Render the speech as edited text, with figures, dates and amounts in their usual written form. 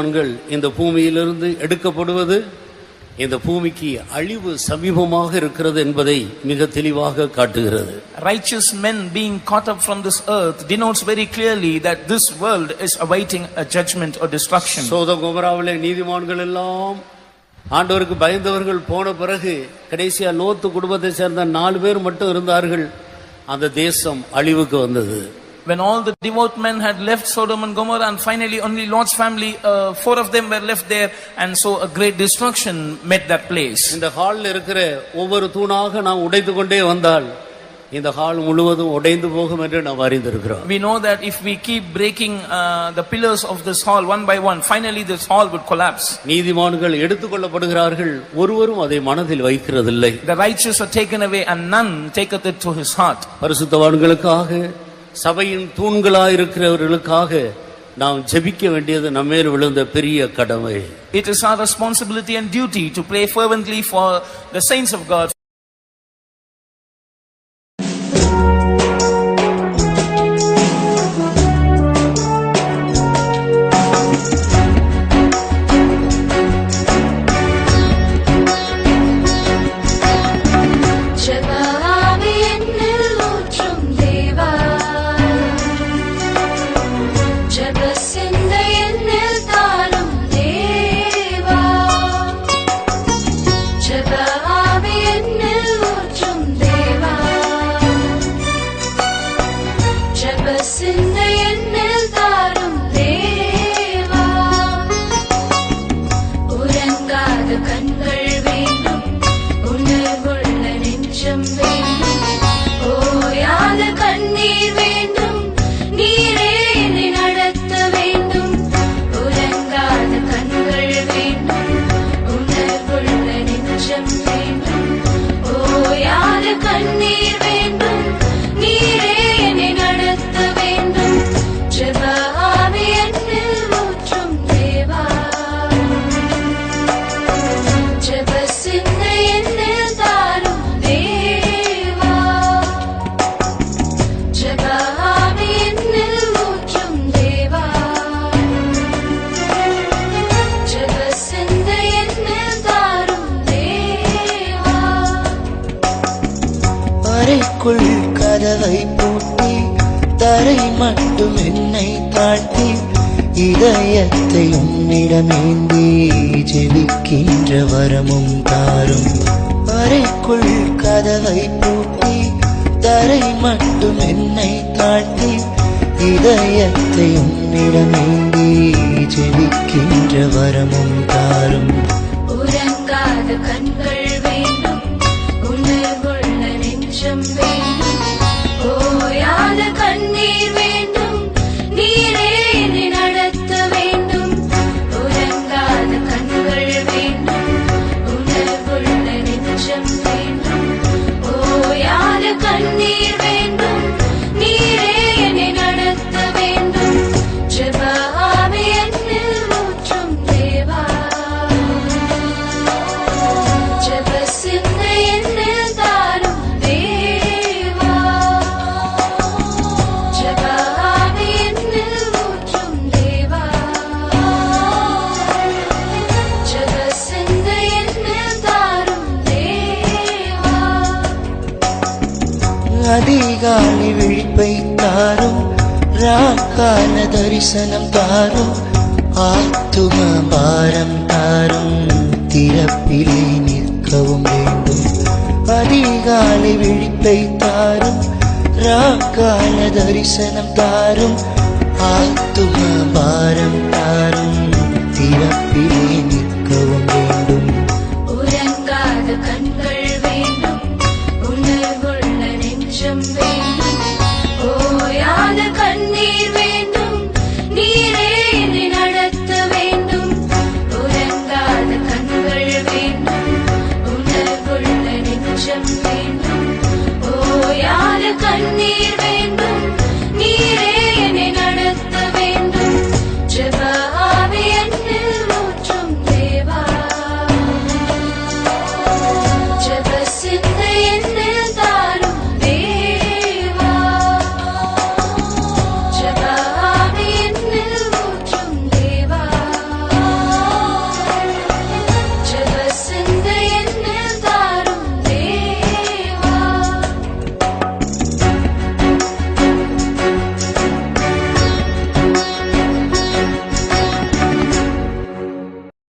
நீதிமான்கள் இந்த பூமியிலிருந்து எடுக்கப்படுவது இந்த பூமிக்கு அழிவு சமீபமாக இருக்கிறது என்பதை மிக தெளிவாக காட்டுகிறது. Righteous men being caught up from this earth denotes very clearly that this world is awaiting a judgment or destruction. Sodom கொமோராவிலே நீதிமான்கள் எல்லாம் ஆண்டவருக்கு பயந்தவர்கள் போன பிறகு கடைசியா லோத்து குடும்பத்தை சேர்ந்த 4 பேர் மட்டும் இருந்தார்கள். அந்த தேசம் அழிவுக்கு வந்தது. When all the devout men had left Sodom and Gomorrah, and finally only Lot's family, 4 of them were left there, and so a great destruction met that place. இந்த ஹால்ல இருக்கிற ஒவ்வொரு தூணாக நாம் உடைத்து கொண்டே வந்தால் இந்த ஹால் முழுவதும் உடைந்து போகும் என்று நாம் அறிந்திருக்கிறோம். We know that if we keep breaking the pillars of this hall one by one, finally this hall would collapse. நீதிமான்கள் எடுத்துக்கொள்ளப்படுகிறார்கள், ஒருவரும் அதை மனதில் வைக்கிறதில்லை. The righteous are taken away and none taketh it to his heart. பரிசுத்தவான்களுக்காக சபையின் தூண்களாயிருக்கிறவர்களுக்காக நாம் ஜெபிக்க வேண்டியது நம்மேல் விழுந்த பெரிய கடமை. It is our responsibility and duty to pray fervently for the saints of God. அறைக்குள் கதவை பூட்டி தரை மட்டும் என்னை தாழ்த்தி இதயத்தை உன்னிடமேந்தி ஜெபிக்கின்ற வரமும் தாரும். அறைக்குள் கதவை பூட்டி தரை மட்டும் என்னை தாழ்த்தி இதயத்தை உன்னிடமேந்தி ஜெபிக்கின்ற வரமும் தாரும். உறங்காத கண்கள் வேண்டும், உணர்வுள்ள நெஞ்சம் வேண்டும், ஓயாத கண்ணீர் வேண்டும், நீரே என்னை நடத்த வேண்டும். உறங்காத கண்கள் வேண்டும், உணர்வுள்ள நெஞ்சம் வேண்டும், ஓயாத கண்ணீர் வேண்டும், நீரே என்னை நடத்த வேண்டும். ஜெப ஆவி என்னில் ஊற்றும் தேவா, ஜெப சிந்தை என்னில் தாரும் தேவா, ஜெப ஆவி என்னில் ஊற்றும் தேவா, ஜெப சிந்தை என்னில் தாரும் தேவா. அதிகாலை விழிப்பை தாரும், ராக்கால தரிசனம் தாரும், ஆத்தும பாரம் தாரும், திறப்பிலே நிற்கவும் வேண்டும். அதிகாலை விழிப்பை தாரும், ராக்கால தரிசனம் தாரும், ஆத்தும பாரம் தாரும், திறப்பிலே நிற்கவும் வேண்டும்.